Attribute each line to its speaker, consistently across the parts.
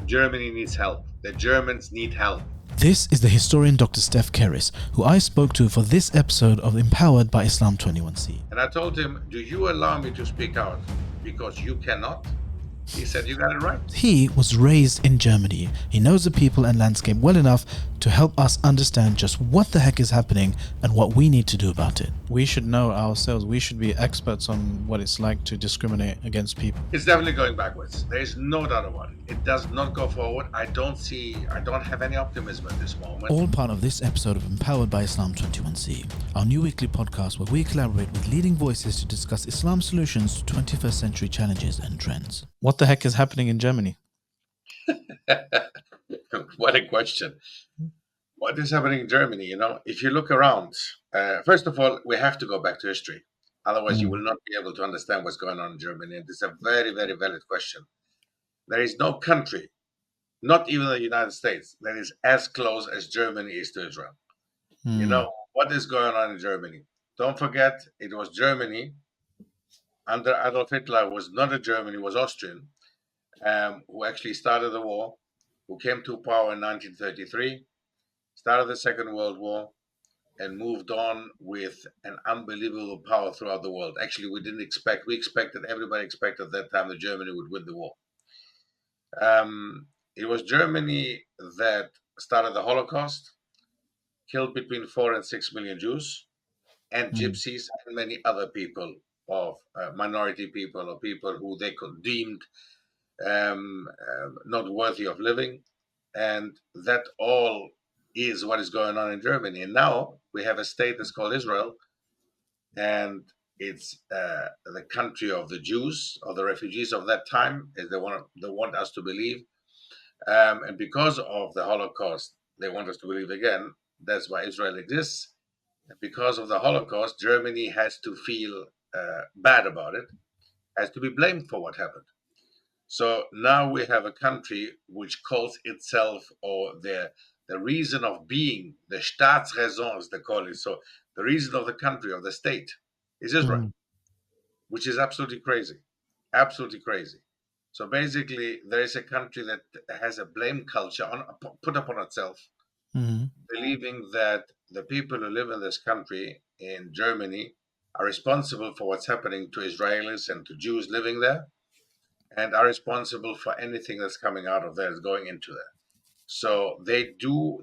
Speaker 1: Germany needs help. The Germans need help.
Speaker 2: This is the historian Dr. Stef Keris, who I spoke to for this episode of Empowered by Islam 21C.
Speaker 1: And I told him, do you allow me to speak out? Because you cannot. He said, you got it right.
Speaker 2: He was raised in Germany. He knows the people and landscape well enough to help us understand just what the heck is happening and what we need to do about it. We should know ourselves. We should be experts on what it's like to discriminate against people.
Speaker 1: It's definitely going backwards. There is no doubt about it. It does not go forward. I don't have any optimism at this moment.
Speaker 2: All part of this episode of Empowered by Islam 21C, our new weekly podcast where we collaborate with leading voices to discuss Islam solutions to 21st century challenges and trends. What the heck is happening in Germany?
Speaker 1: What a question. What is happening in Germany? If you look around, first of all, we have to go back to history. Otherwise, you will not be able to understand what's going on in Germany. And this is a very, very valid question. There is no country, not even the United States, that is as close as Germany is to Israel. What is going on in Germany? Don't forget, it was Germany under Adolf Hitler. Was not a Germany, was Austrian, who actually started the war, who came to power in 1933, started the Second World War, and moved on with an unbelievable power throughout the world. Actually, everybody expected at that time that Germany would win the war. It was Germany that started the Holocaust, killed between 4 and 6 million Jews, and gypsies and many other people of minority people or people who they deemed not worthy of living. And that all is what is going on in Germany. And now we have a state that's called Israel, and it's the country of the Jews or the refugees of that time, as they want us to believe. And because of the Holocaust, they want us to believe again. That's why Israel exists. And because of the Holocaust, Germany has to feel bad about it, has to be blamed for what happened. So now we have a country which calls itself, or the reason of being, the Staatsräson as they call it. So the reason of the country, of the state, is Israel, which is absolutely crazy. Absolutely crazy. So basically, there is a country that has a blame culture put upon itself, believing that the people who live in this country, in Germany, are responsible for what's happening to Israelis and to Jews living there, and are responsible for anything that's coming out of there, is going into there. So they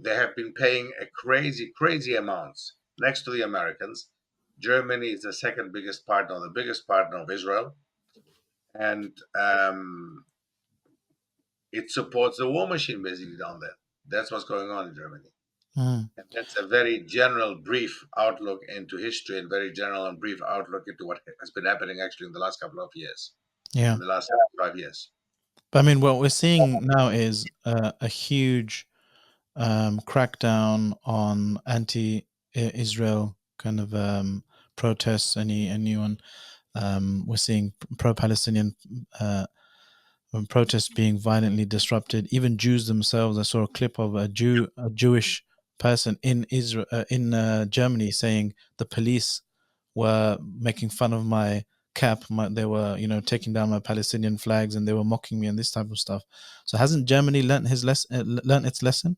Speaker 1: have been paying a crazy amounts next to the Americans. Germany is the second biggest partner, the biggest partner of Israel. And it supports the war machine basically down there. That's what's going on in Germany. And that's a very general, brief outlook into history, and very general and brief outlook into what has been happening actually in the last couple of years.
Speaker 2: Yeah.
Speaker 1: In the last 5 years.
Speaker 2: But I mean, what we're seeing now is a huge crackdown on anti-Israel kind of protests. Anyone we're seeing pro-Palestinian protests being violently disrupted. Even Jews themselves. I saw a clip of a Jewish person in Israel, in Germany, saying the police were making fun of my cap. They were, taking down my Palestinian flags, and they were mocking me and this type of stuff. So hasn't Germany learned its lesson?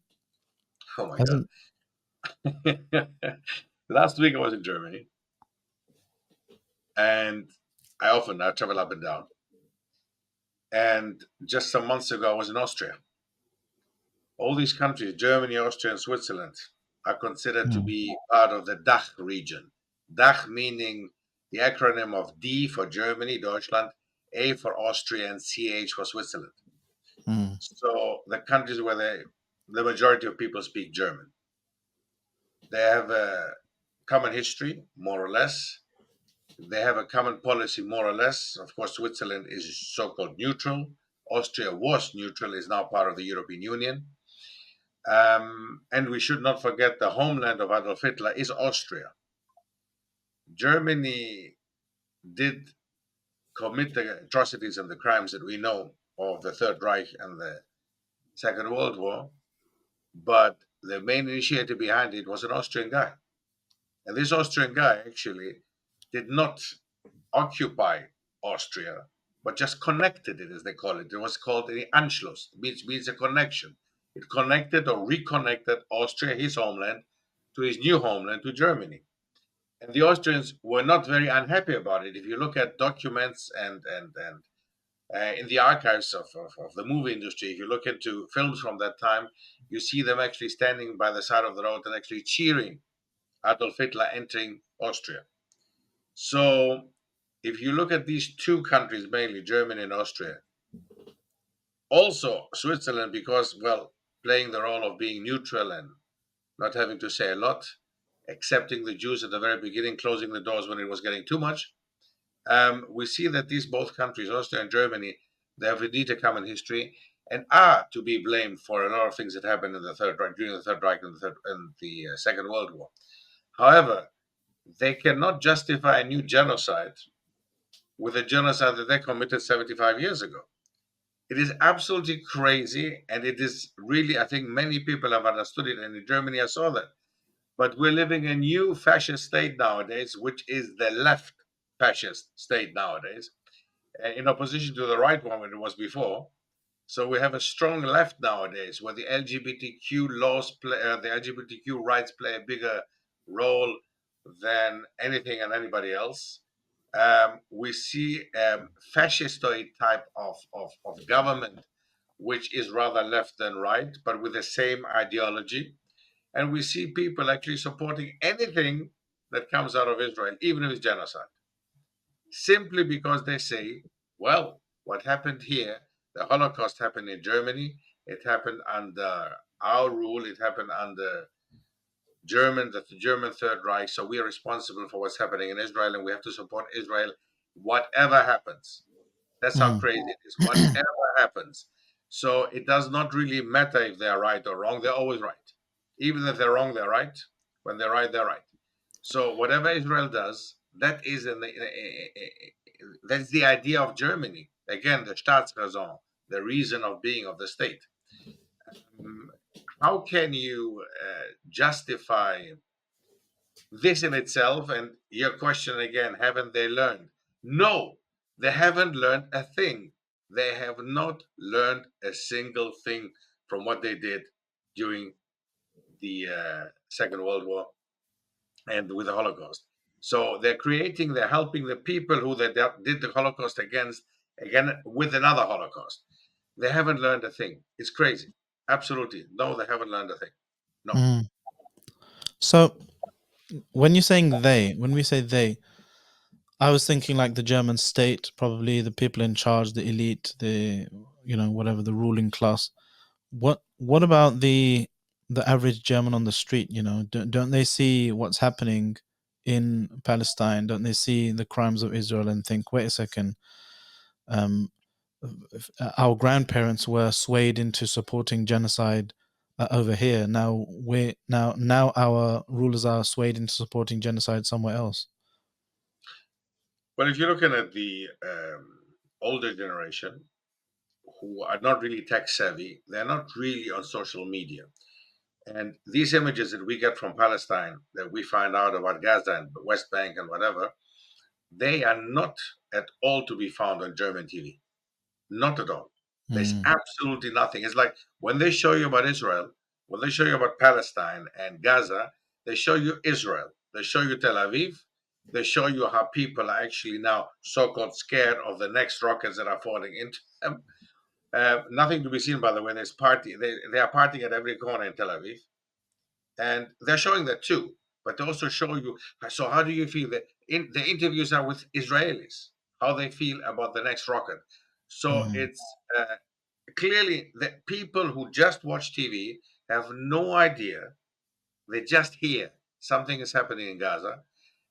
Speaker 1: Oh my God. Last week I was in Germany, and I travel up and down. And just some months ago, I was in Austria. All these countries, Germany, Austria, and Switzerland, are considered to be part of the DACH region. DACH meaning the acronym of D for Germany, Deutschland, A for Austria, and CH for Switzerland. So the countries where the majority of people speak German. They have a common history, more or less. They have a common policy, more or less. Of course, Switzerland is so-called neutral. Austria was neutral, is now part of the European Union. And we should not forget the homeland of Adolf Hitler is Austria. Germany did commit the atrocities and the crimes that we know of the Third Reich and the Second World War, but the main initiator behind it was an Austrian guy. And this Austrian guy actually did not occupy Austria, but just connected it, as they call it. It was called the Anschluss, which means a connection. It connected or reconnected Austria, his homeland, to his new homeland, to Germany. And the Austrians were not very unhappy about it. If you look at documents and in the archives of the movie industry, if you look into films from that time, you see them actually standing by the side of the road and actually cheering Adolf Hitler entering Austria. So if you look at these two countries, mainly Germany and Austria, also Switzerland, because, well, playing the role of being neutral and not having to say a lot, accepting the Jews at the very beginning, closing the doors when it was getting too much. We see that these both countries, Austria and Germany, they have indeed a common history and are to be blamed for a lot of things that happened in the Third Reich, during the Third Reich and the Second World War. However, they cannot justify a new genocide with a genocide that they committed 75 years ago. It is absolutely crazy, and it is really, I think many people have understood it, and in Germany I saw that. But we're living in a new fascist state nowadays, which is the left fascist state nowadays, in opposition to the right one when it was before. So we have a strong left nowadays, where the LGBTQ laws play, the LGBTQ rights play a bigger role than anything and anybody else. We see fascistoid type of government, which is rather left than right, but with the same ideology. And we see people actually supporting anything that comes out of Israel, even if it's genocide, simply because they say, well, what happened here, the Holocaust happened in Germany, it happened under our rule, it happened under the German Third Reich, so we are responsible for what's happening in Israel, and we have to support Israel whatever happens. That's how
Speaker 2: Mm.
Speaker 1: crazy it is. Whatever happens. So it does not really matter if they're right or wrong. They're always right. Even if they're wrong, they're right. When they're right, they're right. So whatever Israel does, that's the idea of Germany. Again, the Staatsräson, the reason of being of the state. Um, how can you justify this in itself? And your question again, haven't they learned? No, they haven't learned a thing. They have not learned a single thing from what they did during the Second World War and with the Holocaust. So they're helping the people who they did the Holocaust against again with another Holocaust. They haven't learned a thing. It's crazy. Absolutely. No, they haven't learned a thing. No.
Speaker 2: Mm. So when you're saying they, when we say they, I was thinking like the German state, probably the people in charge, the elite, the whatever the ruling class. What about the average German on the street? Don't they see what's happening in Palestine? Don't they see the crimes of Israel and think, wait a second, um, our grandparents were swayed into supporting genocide over here. Now our rulers are swayed into supporting genocide somewhere else.
Speaker 1: Well, if you're looking at the older generation who are not really tech savvy, they're not really on social media. And these images that we get from Palestine, that we find out about Gaza and the West Bank and whatever, they are not at all to be found on German TV. Not at all. There's
Speaker 2: Mm,
Speaker 1: absolutely nothing. It's like when they show you about Israel, when they show you about Palestine and Gaza, they show you Israel. They show you Tel Aviv. They show you how people are actually now so-called scared of the next rockets that are falling into them. Nothing to be seen, by the way. There's party. They are partying at every corner in Tel Aviv, and they're showing that too. But they also show you. So how do you feel? That the interviews are with Israelis, how they feel about the next rocket. So
Speaker 2: mm,
Speaker 1: it's clearly that people who just watch TV have no idea. They just hear something is happening in Gaza.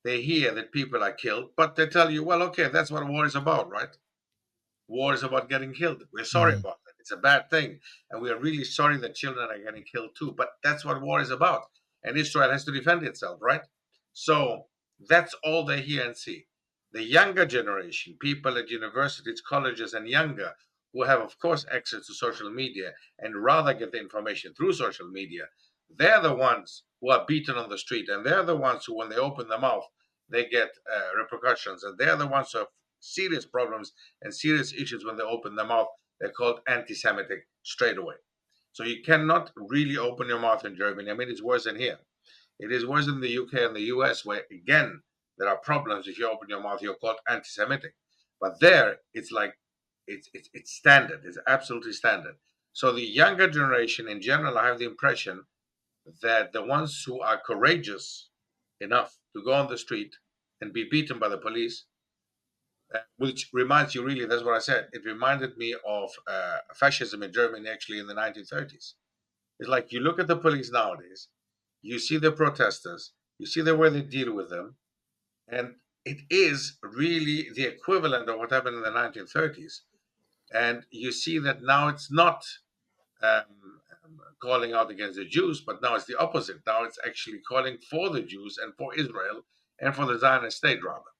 Speaker 1: They hear that people are killed, but they tell you, well, okay, that's what war is about, right? War is about getting killed. We're sorry
Speaker 2: mm,
Speaker 1: about that. It's a bad thing. And we are really sorry that children are getting killed too. But that's what war is about. And Israel has to defend itself, right? So that's all they hear and see. The younger generation, people at universities, colleges, and younger, who have, of course, access to social media and rather get the information through social media, they're the ones who are beaten on the street. And they're the ones who, when they open their mouth, they get repercussions. And they're the ones who have serious problems and serious issues when they open their mouth, they're called anti-Semitic straight away. So you cannot really open your mouth in Germany. I mean, it's worse than here. It is worse in the UK and the US, where again there are problems. If you open your mouth, you're called anti-Semitic. But there, it's like it's standard. It's absolutely standard. So the younger generation, in general, I have the impression that the ones who are courageous enough to go on the street and be beaten by the police, which reminds you, really, that's what I said. It reminded me of fascism in Germany, actually, in the 1930s. It's like you look at the police nowadays, you see the protesters, you see the way they deal with them, and it is really the equivalent of what happened in the 1930s. And you see that now it's not calling out against the Jews, but now it's the opposite. Now it's actually calling for the Jews and for Israel and for the Zionist state, rather.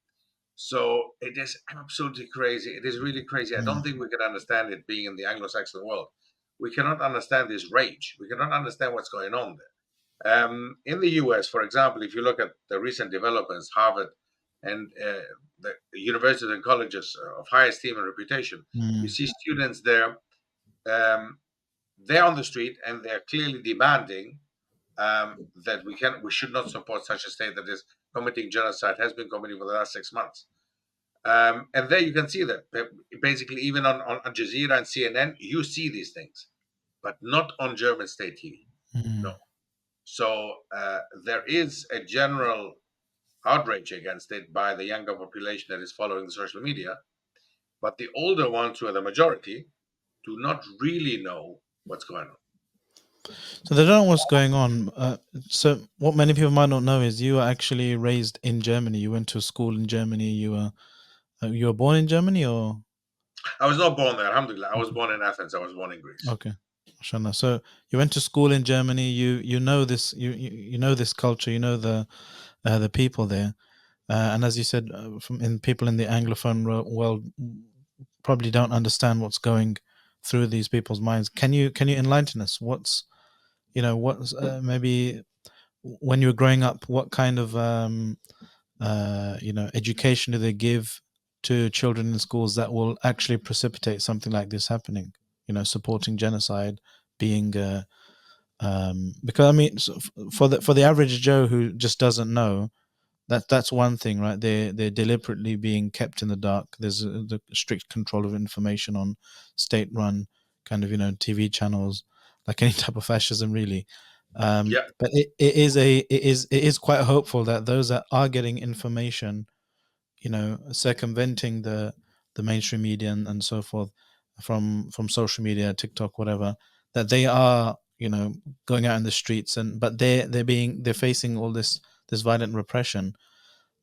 Speaker 1: So it is absolutely crazy. It is really crazy. I don't think we can understand it being in the Anglo-Saxon world. We cannot understand this rage. We cannot understand what's going on there. In the US, for example, if you look at the recent developments, Harvard and the universities and colleges of high esteem and reputation, you see students there. They're on the street and they're clearly demanding that we should not support such a state that is committing genocide, has been committing for the last 6 months. And there you can see that basically even on Al Jazeera and CNN, you see these things, but not on German state TV. No. So there is a general outrage against it by the younger population that is following the social media, but the older ones, who are the majority, do not really know what's going on.
Speaker 2: So they don't know what's going on. So what many people might not know is you were actually raised in Germany. You went to school in Germany. You were born in Germany, or?
Speaker 1: I was not born there, alhamdulillah. I was born in Athens. I was born in Greece.
Speaker 2: Okay. Mashallah. So you went to school in Germany. You know this. You know this culture. You know the people there. And as you said, people in the Anglophone world probably don't understand what's going through these people's minds. Can you enlighten us? What's maybe when you were growing up, what kind of education do they give to children in schools that will actually precipitate something like this happening? Supporting genocide, being because I mean, for the average Joe who just doesn't know, that's one thing, right? They're deliberately being kept in the dark. There's the strict control of information on state-run kind of TV channels, like any type of fascism, really.
Speaker 1: Yeah.
Speaker 2: But it is quite hopeful that those that are getting information, circumventing the mainstream media and so forth, from social media, TikTok, whatever, that they are going out in the streets, but they're facing all this violent repression.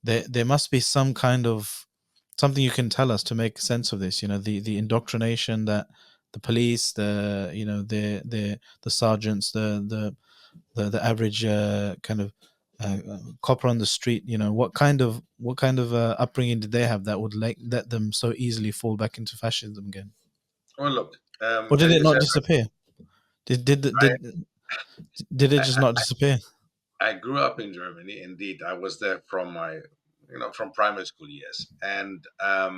Speaker 2: There must be some kind of something you can tell us to make sense of this. The indoctrination that the police, the sergeants, the average kind of copper on the street. What kind of upbringing did they have that would let them so easily fall back into fascism again?
Speaker 1: Well, look,
Speaker 2: Or did
Speaker 1: as
Speaker 2: it
Speaker 1: you
Speaker 2: not
Speaker 1: said,
Speaker 2: disappear? Did it just not disappear?
Speaker 1: I grew up in Germany. Indeed, I was there from from primary school years, and I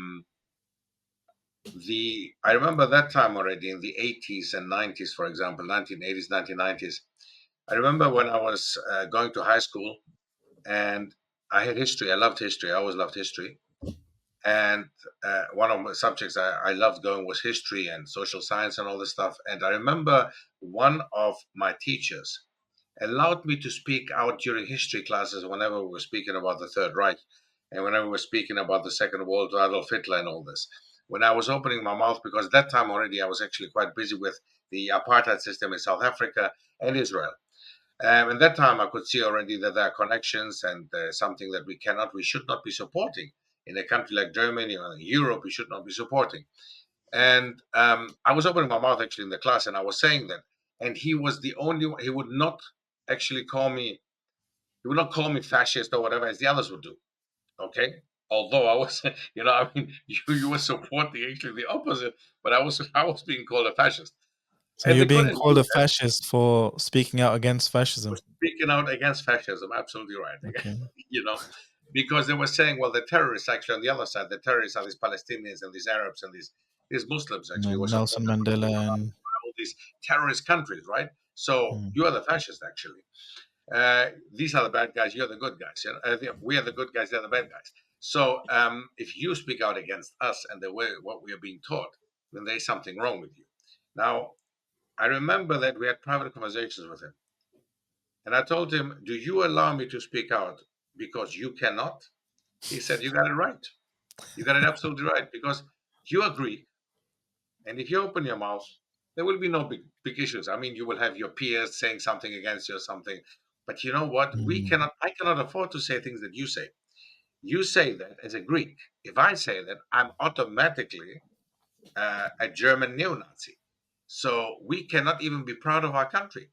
Speaker 1: remember that time already in the 80s and 90s, for example, 1980s, 1990s. I remember when I was going to high school, and I had history. I loved history. I always loved history. And one of my subjects I loved going was history and social science and all this stuff. And I remember one of my teachers allowed me to speak out during history classes whenever we were speaking about the Third Reich and whenever we were speaking about the Second World War, Adolf Hitler and all this. When I was opening my mouth, because that time already I was actually quite busy with the apartheid system in South Africa and Israel. And that time I could see already that there are connections and something that we should not be supporting in a country like Germany or Europe. We should not be supporting. And I was opening my mouth actually in the class, and I was saying that. And he was the only one. He would not actually call me. He would not call me fascist or whatever as the others would do. Okay. Although I was, I mean, you were supporting actually the opposite, but I was being called a fascist,
Speaker 2: So
Speaker 1: and
Speaker 2: you're
Speaker 1: they
Speaker 2: being
Speaker 1: couldn't
Speaker 2: called
Speaker 1: do
Speaker 2: a
Speaker 1: that.
Speaker 2: fascist for speaking out against
Speaker 1: For
Speaker 2: fascism.
Speaker 1: speaking out against fascism, absolutely right.
Speaker 2: Okay.
Speaker 1: you know, because they were saying, well, the terrorists actually on the other side, the terrorists are these Palestinians and these Arabs and these Muslims actually were
Speaker 2: Nelson
Speaker 1: supported
Speaker 2: Mandela
Speaker 1: by
Speaker 2: and
Speaker 1: all these terrorist countries, right? So
Speaker 2: mm,
Speaker 1: you are the fascists actually. These are the bad guys. You're the good guys. You know? We are the good guys. They're the bad guys. So if you speak out against us and the way what we are being taught, then there's something wrong with you. Now, I remember that we had private conversations with him, and I told him, "Do you allow me to speak out because you cannot?" He said, "You got it right. You got it absolutely right because you agree, and if you open your mouth, there will be no big issues. I mean, you will have your peers saying something against you or something, but you know what? We
Speaker 2: mm,
Speaker 1: cannot. I cannot afford to say things that you say. You say that as a Greek. If I say that, I'm automatically a German neo-Nazi. So we cannot even be proud of our country.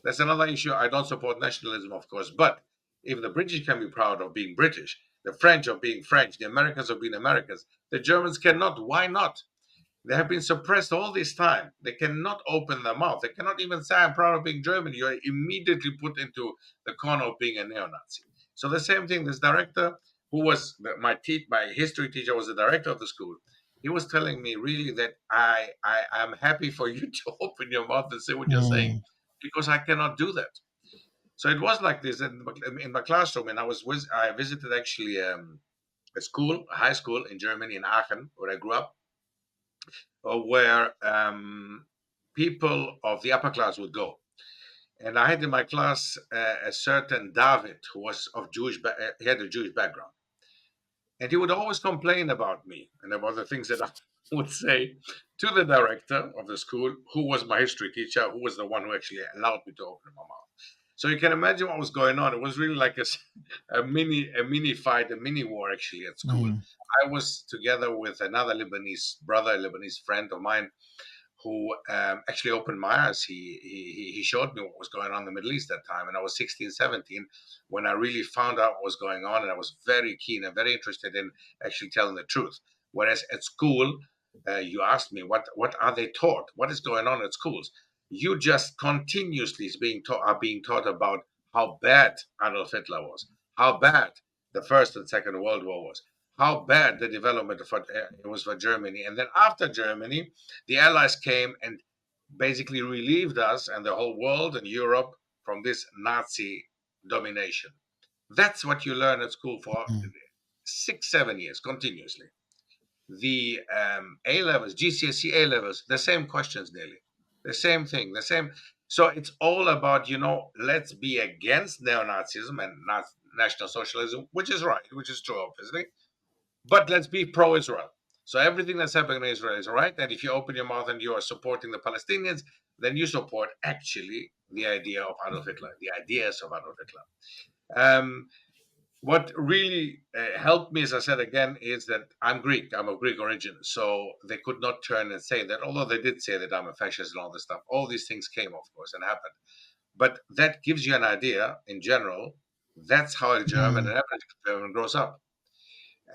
Speaker 1: That's another issue. I don't support nationalism, of course, but if the British can be proud of being British, the French of being French, the Americans of being Americans, the Germans cannot. Why not? They have been suppressed all this time. They cannot open their mouth. They cannot even say, I'm proud of being German. You are immediately put into the corner of being a neo-Nazi. So the same thing, this director, who was my history teacher, was the director of the school. He was telling me really that I am happy for you to open your mouth and say what you're saying
Speaker 2: mm,
Speaker 1: because I cannot do that. So it was like this in my classroom, and I visited actually a school, a high school in Germany, in Aachen, where I grew up, where people of the upper class would go. And I had in my class a certain David who was of he had a Jewish background. And he would always complain about me and about the things that I would say to the director of the school, who was my history teacher, who was the one who actually allowed me to open my mouth. So you can imagine what was going on. It was really like a mini fight, a mini war actually at school.
Speaker 2: mm,
Speaker 1: I was together with another Lebanese brother, a Lebanese friend of mine, who actually opened my eyes. He showed me what was going on in the Middle East at that time. And I was 16, 17 when I really found out what was going on. And I was very keen and very interested in actually telling the truth. Whereas at school, you asked me, what are they taught? What is going on at schools? You just continuously are being taught about how bad Adolf Hitler was, how bad the First and Second World War was, how bad the development it was for Germany. And then after Germany, the Allies came and basically relieved us and the whole world and Europe from this Nazi domination. That's what you learn at school for
Speaker 2: mm,
Speaker 1: 6, 7 years continuously. The A levels, GCSE A levels, the same questions nearly, the same thing, the same. So it's all about, let's be against neo Nazism and National Socialism, which is right, which is true, obviously. But let's be pro-Israel. So everything that's happening in Israel is right. And if you open your mouth and you are supporting the Palestinians, then you support actually the idea of Adolf Hitler, the ideas of Adolf Hitler. What really helped me, as I said again, is that I'm Greek. I'm of Greek origin. So they could not turn and say that, although they did say that I'm a fascist and all this stuff. All these things came, of course, and happened. But that gives you an idea in general. That's how a German,
Speaker 2: mm,
Speaker 1: an average German, grows up.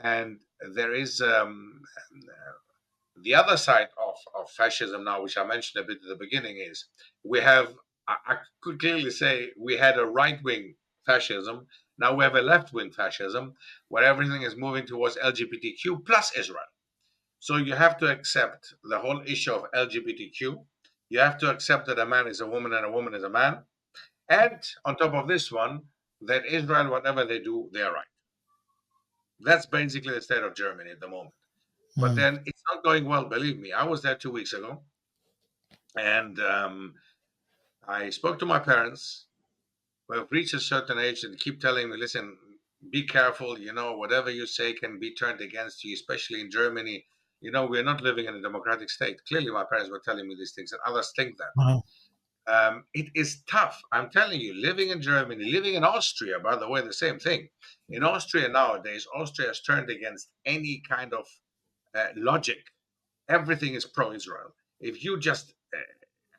Speaker 1: And there is the other side of fascism now, which I mentioned a bit at the beginning, is I could clearly say we had a right wing fascism. Now we have a left wing fascism where everything is moving towards LGBTQ plus Israel. So you have to accept the whole issue of LGBTQ. You have to accept that a man is a woman and a woman is a man. And on top of this one, that Israel, whatever they do, they're right. That's basically the state of Germany at the moment. But
Speaker 2: mm,
Speaker 1: then it's not going well, believe me. I was there 2 weeks ago, and I spoke to my parents who have reached a certain age and keep telling me, listen, be careful, whatever you say can be turned against you, especially in Germany. We're not living in a democratic state. Clearly, my parents were telling me these things, and others think that.
Speaker 2: wow,
Speaker 1: It is tough. I'm telling you, living in Germany, living in Austria, by the way, the same thing. In Austria nowadays, Austria has turned against any kind of logic. Everything is pro-Israel. If you just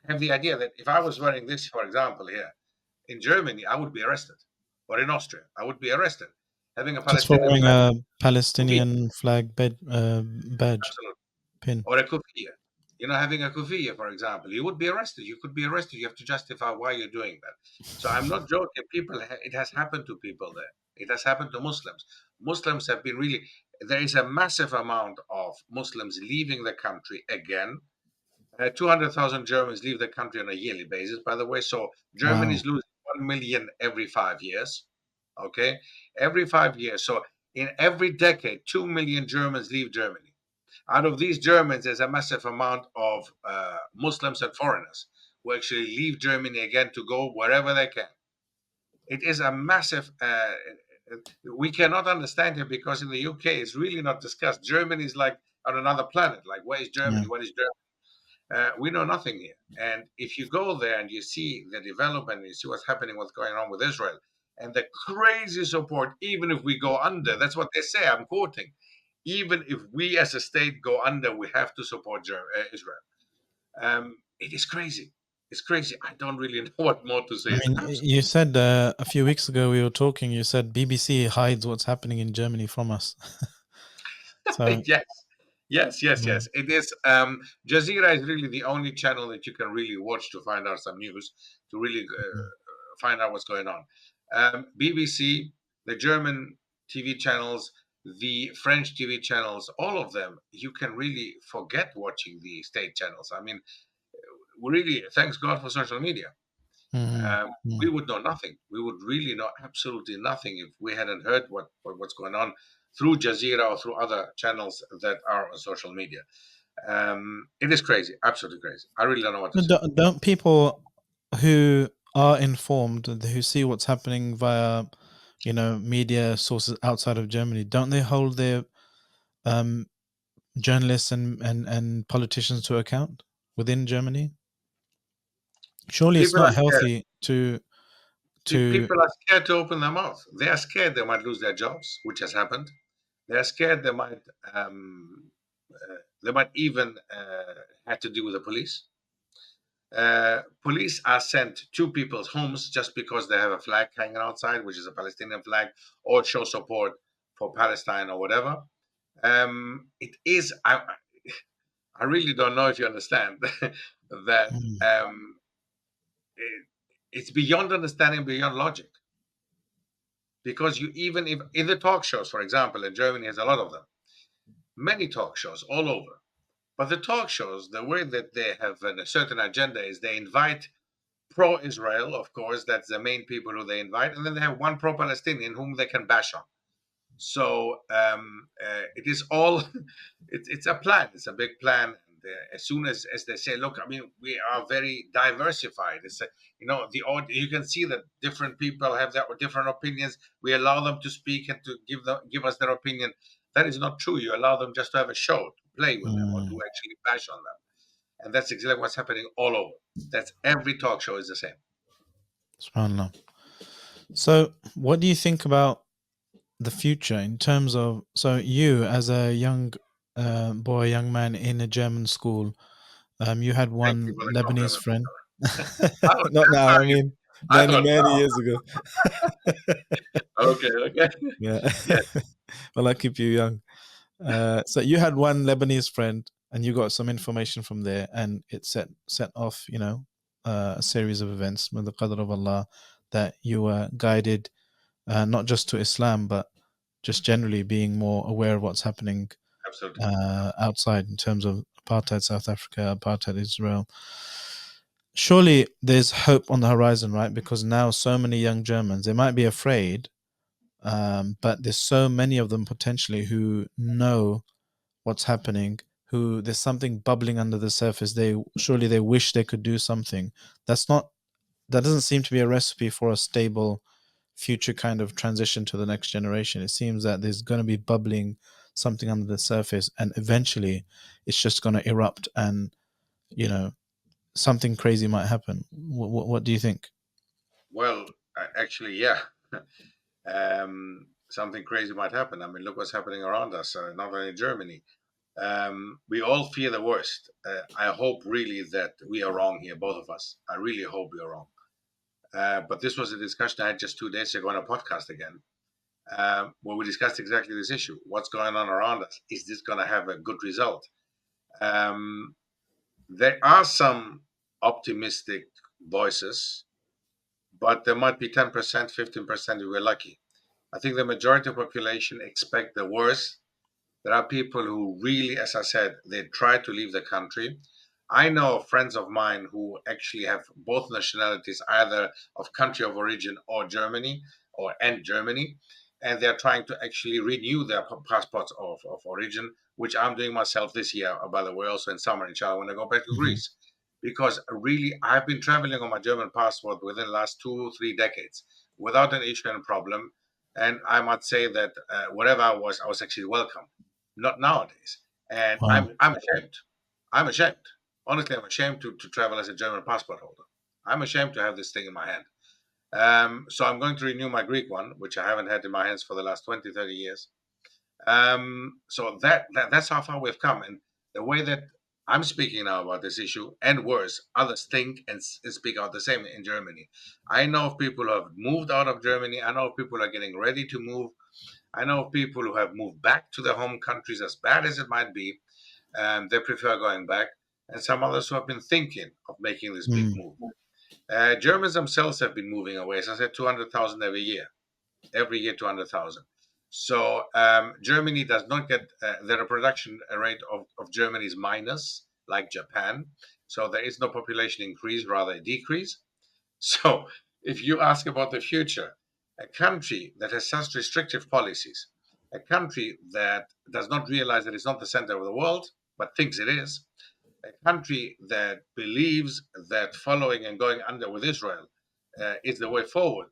Speaker 1: have the idea that if I was wearing this, for example, here in Germany, I would be arrested, or in Austria, I would be arrested. Having a
Speaker 2: just for
Speaker 1: Palestinian
Speaker 2: wearing
Speaker 1: flag,
Speaker 2: a
Speaker 1: kufi,
Speaker 2: Palestinian flag badge
Speaker 1: absolutely,
Speaker 2: pin.
Speaker 1: or a kufi. having a kufiyya, for example, you would be arrested. You could be arrested. You have to justify why you're doing that. So I'm not joking. It has happened to people there. It has happened to Muslims. Muslims have been really, there is a massive amount of Muslims leaving the country again. 200,000 Germans leave the country on a yearly basis, by the way. So Germany
Speaker 2: Wow.
Speaker 1: is losing 1 million every 5 years. Okay. Every 5 years. So in every decade, 2 million Germans leave Germany. Out of these Germans, there's a massive amount of Muslims and foreigners who actually leave Germany again to go wherever they can. It is a massive. We cannot understand it because in the UK it's really not discussed. Germany is like on another planet. Like, where is
Speaker 2: Yeah.
Speaker 1: Germany? What is Germany? We know nothing here. And if you go there and you see the development, you see what's happening, what's going on with Israel, and the crazy support, even if we go under, that's what they say, I'm quoting, even if we as a state go under, we have to support Israel. It is crazy. It's crazy. I don't really know what more to say.
Speaker 2: I
Speaker 1: It's
Speaker 2: mean,
Speaker 1: absolutely.
Speaker 2: you said a few weeks ago we were talking. You said BBC hides what's happening in Germany from us. So
Speaker 1: Yes. Yes, yes,
Speaker 2: yeah.
Speaker 1: yes. It is. Jazeera is really the only channel that you can really watch to find out some news, to really find out what's going on. BBC, the German TV channels, the French TV channels, all of them, you can really forget watching the state channels. I mean, we really, thanks God for social media.
Speaker 2: Mhm.
Speaker 1: We
Speaker 2: Mhm.
Speaker 1: would know nothing. We would really know absolutely nothing if we hadn't heard what's going on through Jazeera or through other channels that are on social media. It is crazy, absolutely crazy. I really don't know what to
Speaker 2: But
Speaker 1: say.
Speaker 2: don't people who are informed, who see what's happening via, media sources outside of Germany, don't they hold their um, journalists and politicians to account within Germany? Surely it's
Speaker 1: People are
Speaker 2: not
Speaker 1: scared.
Speaker 2: healthy to.
Speaker 1: People are scared to open their mouth. They are scared they might lose their jobs, which has happened. They are scared they might even have to deal with the police. Police are sent to people's homes just because they have a flag hanging outside, which is a Palestinian flag, or show support for Palestine or whatever. It is. I really don't know if you understand that
Speaker 2: Mm,
Speaker 1: it, it's beyond understanding, beyond logic. Because you, even if in the talk shows, for example, in Germany has a lot of them, many talk shows all over. But the talk shows, the way that they have a certain agenda is they invite pro-Israel, of course, that's the main people who they invite, and then they have one pro-Palestinian whom they can bash on. So it is all, it's a plan. It's a big plan. And as soon as they say, look, I mean, we are very diversified. It's you can see that different people have their different opinions. We allow them to speak and to give us their opinion. That is not true. You allow them just to have a show, to play with them, or to
Speaker 2: mm,
Speaker 1: actually bash on them. And that's exactly what's happening all over. That's every talk show is the same.
Speaker 2: subhanallah. So, what do you think about the future in terms of, so you as a young boy, young man in a German school, you had
Speaker 1: Thank you
Speaker 2: one
Speaker 1: for the
Speaker 2: Lebanese
Speaker 1: compliment.
Speaker 2: friend.
Speaker 1: I don't,
Speaker 2: Not now, I mean
Speaker 1: I
Speaker 2: many,
Speaker 1: don't
Speaker 2: many
Speaker 1: know.
Speaker 2: years ago.
Speaker 1: Okay, okay.
Speaker 2: Yeah.
Speaker 1: Yes,
Speaker 2: Well, I keep you young. So you had one Lebanese friend and you got some information from there, and it set off, a series of events with the qadr of Allah, that you were guided, not just to Islam, but just generally being more aware of what's happening
Speaker 1: absolutely.
Speaker 2: outside in terms of apartheid South Africa, apartheid Israel. Surely there's hope on the horizon, right? Because now so many young Germans, they might be afraid, but there's so many of them potentially who know what's happening, who there's something bubbling under the surface. They wish they could do something. That's not that doesn't seem to be a recipe for a stable future kind of transition to the next generation. It seems that there's going to be bubbling something under the surface, and eventually it's just going to erupt, and you know something crazy might happen. What do you think?
Speaker 1: Well, actually, yeah. Something crazy might happen. I mean, look what's happening around us, not only in Germany. We all fear the worst. I hope really that we are wrong here, both of us. I really hope we are wrong. But this was a discussion I had just 2 days ago on a podcast again, where we discussed exactly this issue. What's going on around us? Is this going to have a good result? Um, There are some optimistic voices, but there might be 10%, 15% if we're lucky. I think the majority of population expect the worst. There are people who really, as I said, they try to leave the country. I know friends of mine who actually have both nationalities, either of country of origin or Germany and Germany, and they're trying to actually renew their passports of origin, which I'm doing myself this year, by the way, also in summer, inshallah, when I go back to
Speaker 2: Hmm.
Speaker 1: Greece. Because really, I've been traveling on my German passport within the last 2, 3 decades without an issue and problem. And I might say that wherever I was actually welcome. Not nowadays. And
Speaker 2: Wow.
Speaker 1: I'm ashamed. I'm ashamed. Honestly, I'm ashamed to travel as a German passport holder. I'm ashamed to have this thing in my hand. So I'm going to renew my Greek one, which I haven't had in my hands for the last 20, 30 years. So that's how far we've come. And the way that I'm speaking now about this issue, and worse, others think and speak out the same in Germany. I know of people who have moved out of Germany. I know of people who are getting ready to move. I know of people who have moved back to their home countries, as bad as it might be, and they prefer going back. And some others who have been thinking of making this big
Speaker 2: Mm.
Speaker 1: move. Germans themselves have been moving away. As I said, 200,000 every year 200,000. So Germany does not get the reproduction rate of Germany is minus, like Japan. So there is no population increase, rather a decrease. So if you ask about the future, a country that has such restrictive policies, a country that does not realize that it's not the center of the world, but thinks it is, a country that believes that following and going under with Israel is the way forward,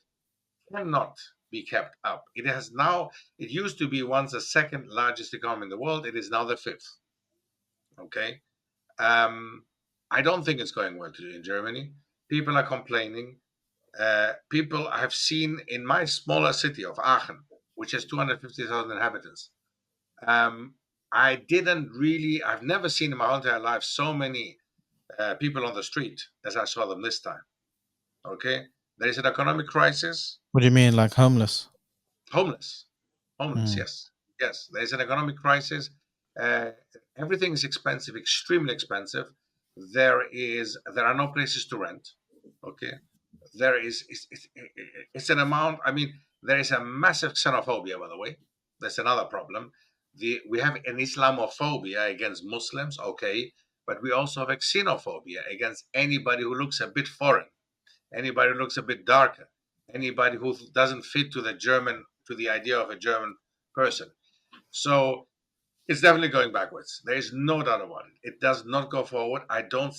Speaker 1: cannot be kept up. It has now, it used to be once the second largest economy in the world. It is now the fifth. Okay. Um, I don't think it's going well today in Germany. People are complaining. People I have seen in my smaller city of Aachen, which has 250,000 inhabitants. Um, I've never seen in my whole entire life so many people on the street as I saw them this time. Okay. There is an economic crisis.
Speaker 2: What do you mean, like homeless?
Speaker 1: Homeless. Homeless,
Speaker 2: Mm.
Speaker 1: yes. Yes, there's an economic crisis. Uh, Everything is expensive, extremely expensive. There are no places to rent. Okay, there is it's an amount. I mean, there is a massive xenophobia. By the way, that's another problem. We have an Islamophobia against Muslims. Okay, but we also have a xenophobia against anybody who looks a bit foreign, anybody who looks a bit darker, anybody who doesn't fit to the idea of a German person. So it's definitely going backwards. There is no doubt about it. It does not go forward. I don't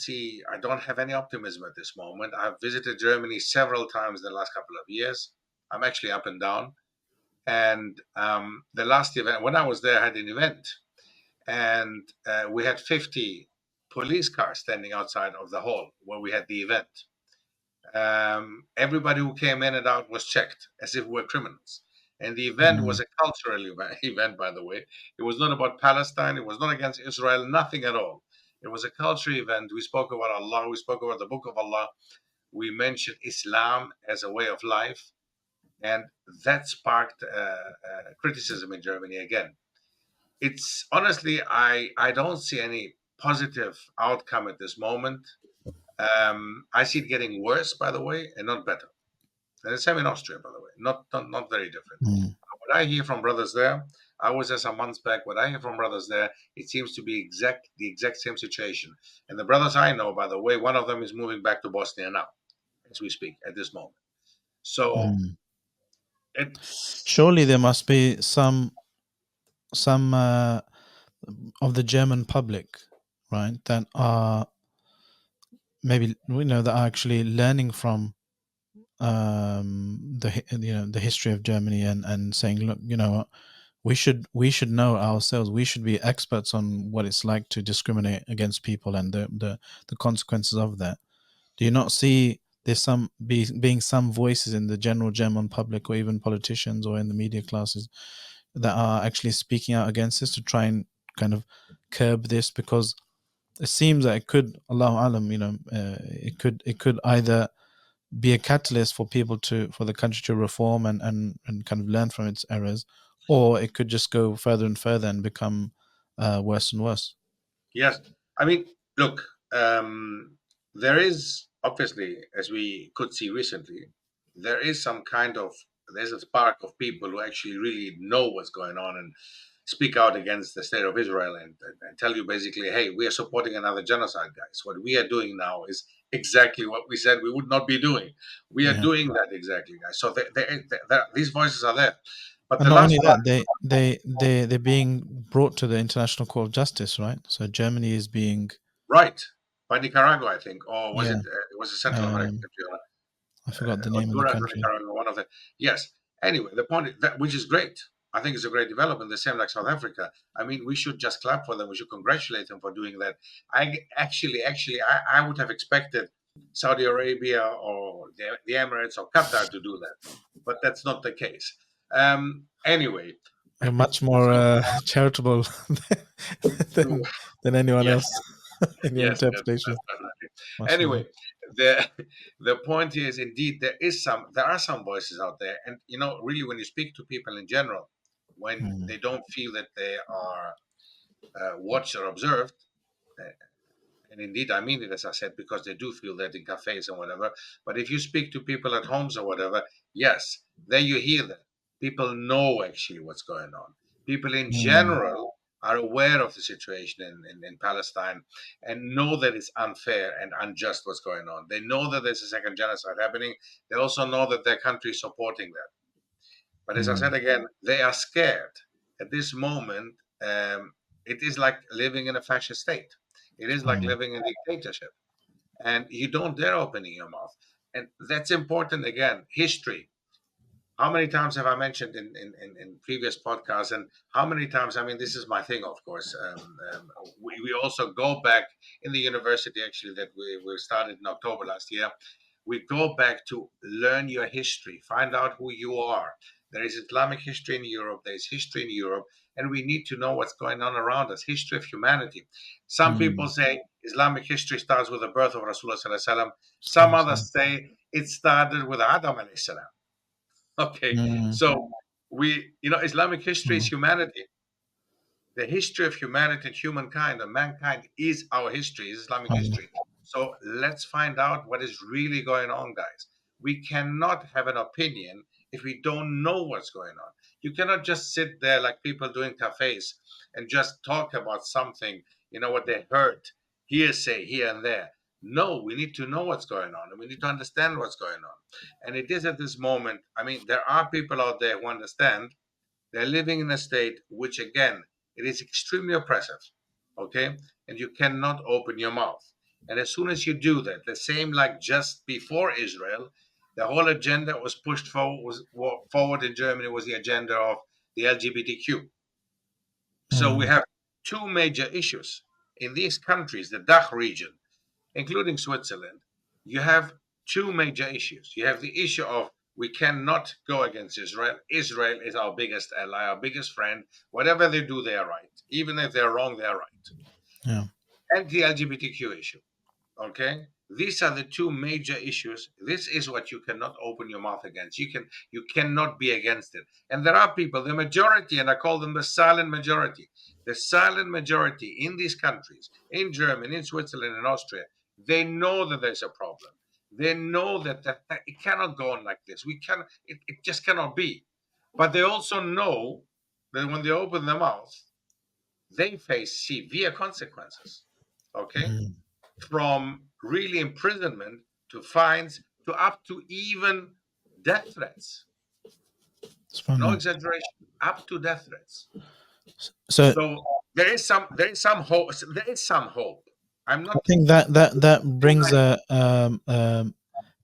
Speaker 1: have any optimism at this moment. I've visited Germany several times in the last couple of years. I'm actually up and down. And the last event, when I was there, I had an event, and we had 50 police cars standing outside of the hall where we had the event. Everybody who came in and out was checked as if we were criminals. And the event was
Speaker 2: Mm.
Speaker 1: a cultural event, by the way. It was not about Palestine. It was not against Israel, nothing at all. It was a cultural event. We spoke about Allah. We spoke about the Book of Allah. We mentioned Islam as a way of life. And that sparked criticism in Germany again. It's honestly, I don't see any positive outcome at this moment. I see it getting worse, by the way, and not better. And the same in Austria, by the way, not very different.
Speaker 2: Mm.
Speaker 1: What I hear from brothers there, I was there some months back. What I hear from brothers there, it seems to be the exact same situation. And the brothers I know, by the way, one of them is moving back to Bosnia now, as we speak, at this moment. So
Speaker 2: Mm.
Speaker 1: it's
Speaker 2: Surely there must be some of the German public, right, that are maybe that are actually learning from the history of Germany and saying, look, what, we should know ourselves. We should be experts on what it's like to discriminate against people and the consequences of that. Do you not see there's being some voices in the general German public or even politicians or in the media classes that are actually speaking out against this to try and kind of curb this? Because it seems that it could, Allahu alam, it could either be a catalyst for for the country to reform and kind of learn from its errors, or it could just go further and further and become worse and worse.
Speaker 1: yes. I mean, look. there is obviously, as we could see recently, there is some kind of there's a spark of people who actually really know what's going on and speak out against the state of Israel and tell you basically, hey, we are supporting another genocide, guys. What we are doing now is exactly what we said we would not be doing. We are
Speaker 2: Yeah.
Speaker 1: doing that exactly, guys. So these voices are there. But
Speaker 2: And
Speaker 1: the
Speaker 2: not only
Speaker 1: last part,
Speaker 2: that, they're being brought to the International Court of Justice, right? So Germany is being,
Speaker 1: right, by Nicaragua, I think, or was
Speaker 2: yeah,
Speaker 1: it was a Central American
Speaker 2: um,
Speaker 1: country,
Speaker 2: I forgot the name of the
Speaker 1: Honduras or
Speaker 2: country.
Speaker 1: Nicaragua, one of the yes. Anyway, the point is that which is great. I think it's a great development. The same like South Africa. I mean, we should just clap for them. We should congratulate them for doing that. I would have expected Saudi Arabia or the Emirates or Qatar to do that, but that's not the case. Anyway,
Speaker 2: You're much more
Speaker 1: so
Speaker 2: charitable than than anyone
Speaker 1: yes,
Speaker 2: else in your
Speaker 1: yes, yes,
Speaker 2: interpretation.
Speaker 1: definitely.
Speaker 2: Mashallah.
Speaker 1: Anyway, the the point is, indeed, there are some voices out there, and really, when you speak to people in general, when
Speaker 2: Mm,
Speaker 1: they don't feel that they are watched or observed, uh, and indeed, I mean it as I said, because they do feel that in cafes and whatever. But if you speak to people at homes or whatever, yes, there you hear that. People know actually what's going on. People in
Speaker 2: mm,
Speaker 1: general are aware of the situation in Palestine and know that it's unfair and unjust what's going on. They know that there's a second genocide happening. They also know that their country is supporting that. But as I
Speaker 2: mm,
Speaker 1: said again, they are scared. At this moment, it is like living in a fascist state. It is like
Speaker 2: mm,
Speaker 1: living in a dictatorship. And you don't dare opening your mouth. And that's important again. History. How many times have I mentioned in previous podcasts? And how many times, I mean, this is my thing, of course. We also go back in the university, actually, that we started in October last year. We go back to learn your history, find out who you are. There is Islamic history in Europe, there is history in Europe, and we need to know what's going on around us, history of humanity. Some people
Speaker 2: mm.
Speaker 1: say Islamic history starts with the birth of Rasulullah Sallallahu Alaihi Wasallam. Some others say it started with Adam alayhi salam. Okay,
Speaker 2: Mm,
Speaker 1: so Islamic history is
Speaker 2: mm,
Speaker 1: humanity. The history of humanity and humankind and mankind is our history, is Islamic
Speaker 2: subhanallah.
Speaker 1: history. So let's find out what is really going on, guys. We cannot have an opinion if we don't know what's going on. You cannot just sit there like people do in cafes and just talk about something, what they heard, hearsay here and there. No, we need to know what's going on and we need to understand what's going on. And it is at this moment, I mean, there are people out there who understand. They're living in a state which, again, it is extremely oppressive, okay? And you cannot open your mouth. And as soon as you do that, the same like just before Israel, the whole agenda was pushed forward in Germany was the agenda of the LGBTQ. So we
Speaker 2: Mm,
Speaker 1: have two major issues in these countries, the DACH region, including Switzerland. You have two major issues. You have the issue of we cannot go against Israel. Israel is our biggest ally, our biggest friend. Whatever they do, they are right. Even if they're wrong, they're right.
Speaker 2: yeah.
Speaker 1: And the LGBTQ issue. Okay, these are the two major issues. This is what you cannot open your mouth against. You cannot be against it. And there are people, the majority, and I call them the silent majority. The silent majority in these countries, in Germany, in Switzerland, in Austria, they know that there's a problem. They know that it cannot go on like this. It just cannot be. But they also know that when they open their mouth, they face severe consequences. Okay,
Speaker 2: Mm,
Speaker 1: from really imprisonment to fines to up to even death threats. No
Speaker 2: subhanallah.
Speaker 1: exaggeration, up to death threats.
Speaker 2: So
Speaker 1: So there is some hope. There is some hope. I'm
Speaker 2: I
Speaker 1: not.
Speaker 2: think that brings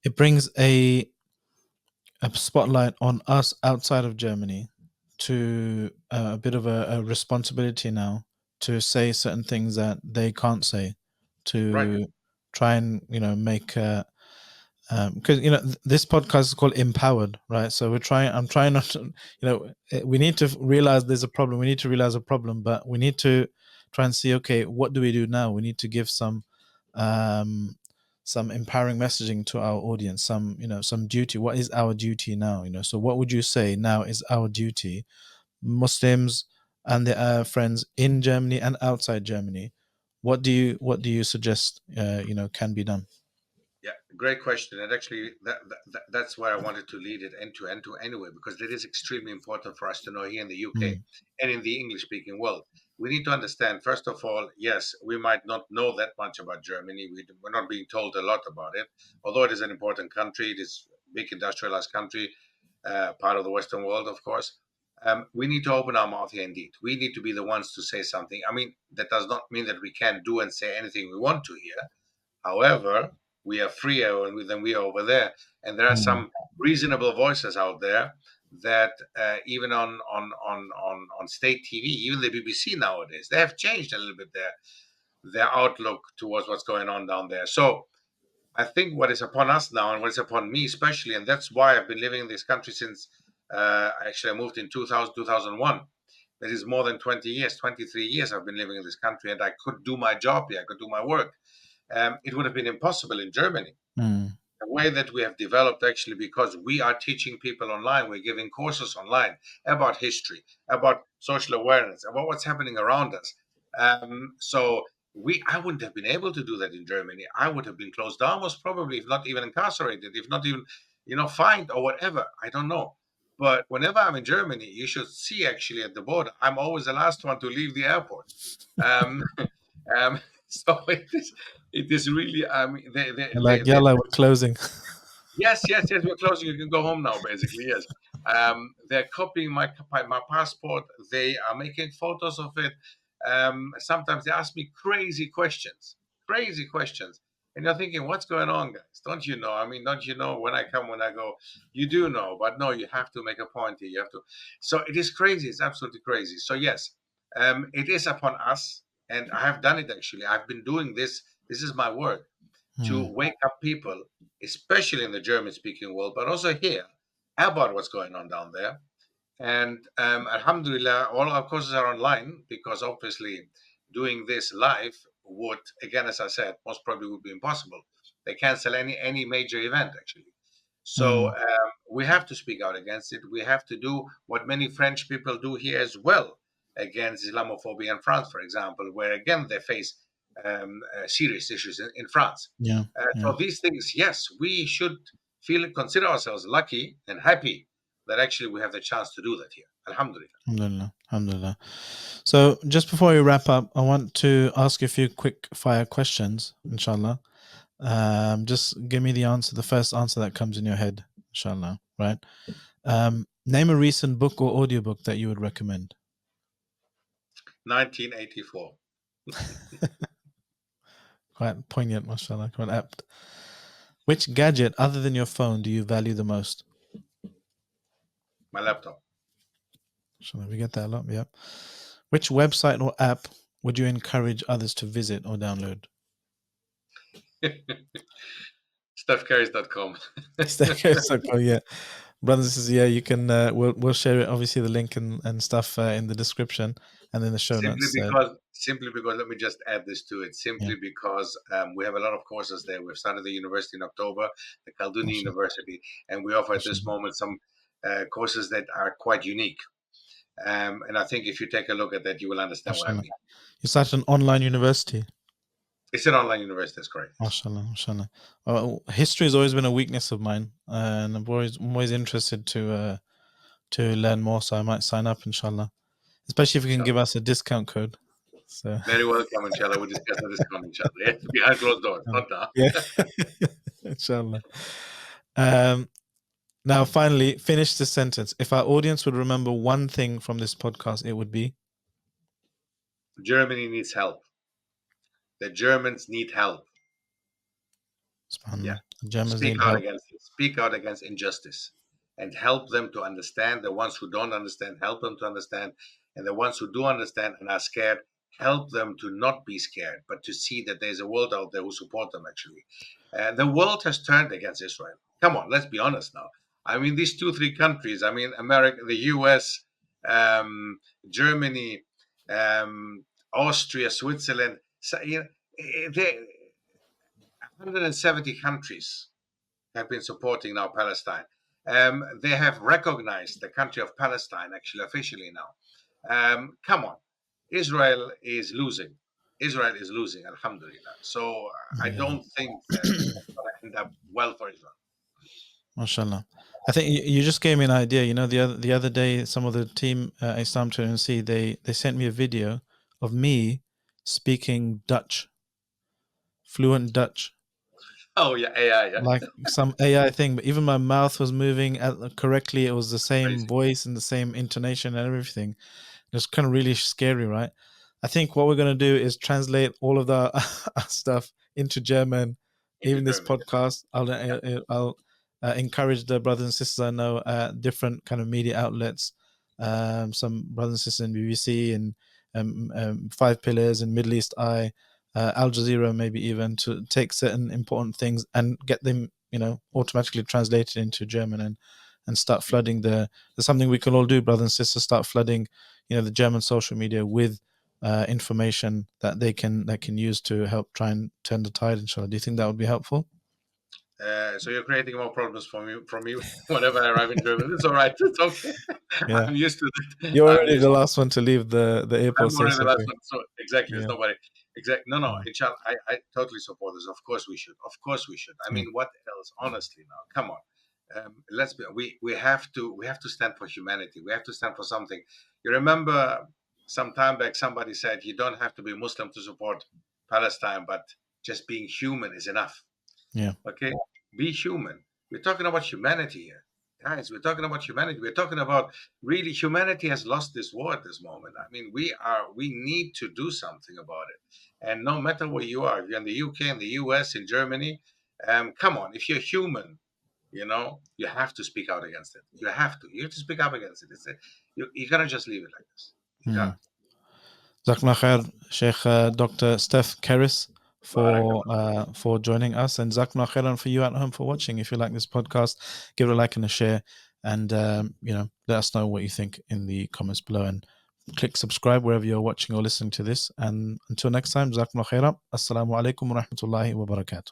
Speaker 2: it brings a spotlight on us outside of Germany to a bit of a responsibility now to say certain things that they can't say,
Speaker 1: Right.
Speaker 2: to try and make because this podcast is called Empowered, right? So I'm trying not to, we need to realize there's a problem. We need to realize a problem, but we need to try and see, okay, what do we do now? We need to give um some empowering messaging to our audience, some duty. What is our duty now? So what would you say now is our duty, Muslims and their friends in Germany and outside Germany? What do you suggest can be done?
Speaker 1: Yeah, great question. And actually, that's where I wanted to lead it end to anyway, because that is extremely important for us to know here in the UK
Speaker 2: Mm,
Speaker 1: and in the English speaking world. We need to understand, first of all, yes, we might not know that much about Germany. We're not being told a lot about it, although it is an important country. It is a big industrialized country, part of the Western world, of course. We need to open our mouth here indeed. We need to be the ones to say something. I mean, that does not mean that we can't do and say anything we want to here. However, we are freer than we are over there, and there are
Speaker 2: mm,
Speaker 1: some reasonable voices out there that even on state TV, even the BBC nowadays, they have changed a little bit their outlook towards what's going on down there. So I think what is upon us now, and what is upon me especially, and that's why I've been living in this country since actually I moved in 2000, 2001. That is more than 20 years, 23 years I've been living in this country, and I could do my job here, I could do my work. It would have been impossible in Germany.
Speaker 2: mm,
Speaker 1: The way that we have developed, actually, because we are teaching people online, we're giving courses online about history, about social awareness, about what's happening around us. So I wouldn't have been able to do that in Germany. I would have been closed down, most probably, if not even incarcerated, if not even, fined or whatever. I don't know. But whenever I'm in Germany, you should see actually at the border, I'm always the last one to leave the airport. Um, um, so it is really,
Speaker 2: like, yalla, we're closing.
Speaker 1: yes, yes, yes, we're closing. You can go home now, basically. Yes. They're copying my passport. They are making photos of it. Sometimes they ask me crazy questions. And you're thinking, what's going on, guys? Don't you know? I mean, don't you know when I come, when I go? You do know, but no, you have to make a point here. You have to. So it is crazy. It's absolutely crazy. So, yes, it is upon us. And I have done it actually. I've been doing this. This is my work to
Speaker 2: Mm,
Speaker 1: wake up people, especially in the German speaking world, but also here, about what's going on down there. And Alhamdulillah, all our courses are online because obviously doing this live would, again, as I said, most probably would be impossible. They cancel any major event actually. So
Speaker 2: mm,
Speaker 1: we have to speak out against it. We have to do what many French people do here as well against Islamophobia in France, for example, where again they face serious issues in France.
Speaker 2: yeah, yeah.
Speaker 1: So these things, yes, we should consider ourselves lucky and happy that actually we have the chance to do that here. Alhamdulillah.
Speaker 2: Alhamdulillah, alhamdulillah. So just before we wrap up, I want to ask you a few quick fire questions, inshallah. Just give me the first answer that comes in your head, inshallah. Right. Name a recent book or audiobook that you would recommend.
Speaker 1: 1984.
Speaker 2: Quite poignant, mashallah, quite apt. Which gadget other than your phone do you value the most?
Speaker 1: My laptop.
Speaker 2: Inshallah, we get that a lot, yeah. Which website or app would you encourage others to visit or download?
Speaker 1: StefKeris.com.
Speaker 2: So, yeah. Brothers and sisters, yeah, you can, we'll share it, obviously, the link and stuff in the description and in the show
Speaker 1: simply
Speaker 2: notes.
Speaker 1: because simply because let me just add this to it,
Speaker 2: Yeah,
Speaker 1: simply because we have a lot of courses there. We've started the university in October, the Khalduni
Speaker 2: mashallah,
Speaker 1: University, and we offer at this
Speaker 2: mashallah,
Speaker 1: moment some courses that are quite unique. And I think if you take a look at that, you will understand what I
Speaker 2: mashallah.
Speaker 1: mean.
Speaker 2: You started an online university.
Speaker 1: It's an online university, that's correct.
Speaker 2: Mashallah, mashallah. History has always been a weakness of mine, and I'm always interested to learn more. So I might sign up, inshallah. Especially if you can
Speaker 1: Inshallah.
Speaker 2: give us a discount code. So
Speaker 1: Very welcome, inshallah. We'll discuss the discount, inshallah. Yeah, behind closed doors, not now.
Speaker 2: yeah, inshallah. Um, Now, finally, finish the sentence. If our audience would remember one thing from this podcast, it would be.
Speaker 1: Germany needs help. The Germans need help. Yeah.
Speaker 2: SubhanAllah. The Germans
Speaker 1: Speak
Speaker 2: need
Speaker 1: out
Speaker 2: help.
Speaker 1: against it. Speak out against injustice and help them to understand. The ones who don't understand, help them to understand. And the ones who do understand and are scared, help them to not be scared, but to see that there's a world out there who support them, actually. The world has turned against Israel. Come on, let's be honest now. I mean, these 2, 3 countries, I mean, America, the US, Germany, Austria, Switzerland, so, 170 countries have been supporting now Palestine. They have recognized the country of Palestine actually officially now. Come on, Israel is losing. Israel is losing, alhamdulillah. So I
Speaker 2: Yeah.
Speaker 1: don't think that that's going to end up well for Israel.
Speaker 2: MashaAllah. I think you just gave me an idea. You know, the other day, some of the team Islam Tennessee, they sent me a video of me speaking Dutch, fluent Dutch,
Speaker 1: Oh yeah, AI, yeah,
Speaker 2: like some AI thing. But even my mouth was moving correctly. It was the same
Speaker 1: crazy.
Speaker 2: voice and the same intonation and everything. It's kind of really scary, right? I think what we're going to do is translate all of the stuff into German.
Speaker 1: Into
Speaker 2: Even this
Speaker 1: German.
Speaker 2: podcast,
Speaker 1: Yeah,
Speaker 2: I'll encourage the brothers and sisters I know at different kind of media outlets. Some brothers and sisters in BBC and Five Pillars and Middle East Eye, Al Jazeera, maybe even to take certain important things and get them, automatically translated into German and start flooding the. There's something we can all do, brothers and sisters. Start flooding the German social media with information that they can use to help try and turn the tide. Inshallah, do you think that would be helpful?
Speaker 1: so you're creating more problems for me from me whenever I arrive in Germany. It's all right. It's okay.
Speaker 2: Yeah,
Speaker 1: I'm used to that.
Speaker 2: you're
Speaker 1: I'm
Speaker 2: already
Speaker 1: used
Speaker 2: the
Speaker 1: to
Speaker 2: last one to leave the
Speaker 1: I'm
Speaker 2: airport, so
Speaker 1: already
Speaker 2: it's
Speaker 1: the last
Speaker 2: okay.
Speaker 1: one. So exactly, there's
Speaker 2: Yeah,
Speaker 1: nobody. Exactly. No, no.
Speaker 2: yeah,
Speaker 1: Inshallah, I totally support this. Of course we should. Of course we should. I
Speaker 2: yeah,
Speaker 1: mean, what else? Honestly, now, come on. Let's be. We have to stand for humanity. We have to stand for something. You remember some time back, somebody said you don't have to be Muslim to support Palestine, but just being human is enough.
Speaker 2: yeah.
Speaker 1: Okay, be human. We're talking about humanity here, guys. We're talking about humanity. We're talking about really humanity has lost this war at this moment. I mean, we need to do something about it. And no matter where you are, if you're in the UK, in the US, in Germany, come on. If you're human, you have to speak out against it. You have to. You have to speak up against it. You cannot just leave it like this. You
Speaker 2: Mm.
Speaker 1: cannot.
Speaker 2: Jazakallah khair, Sheikh Dr. Stef Keris,
Speaker 1: Barakallah.
Speaker 2: for joining us, and Jazakallah khairan for you at home for watching. If you like this podcast, give it a like and a share, and let us know what you think in the comments below, and click subscribe wherever you're watching or listening to this. And until next time, Jazakallah khairan. Assalamu alaikum wa rahmatullahi wa barakatuh.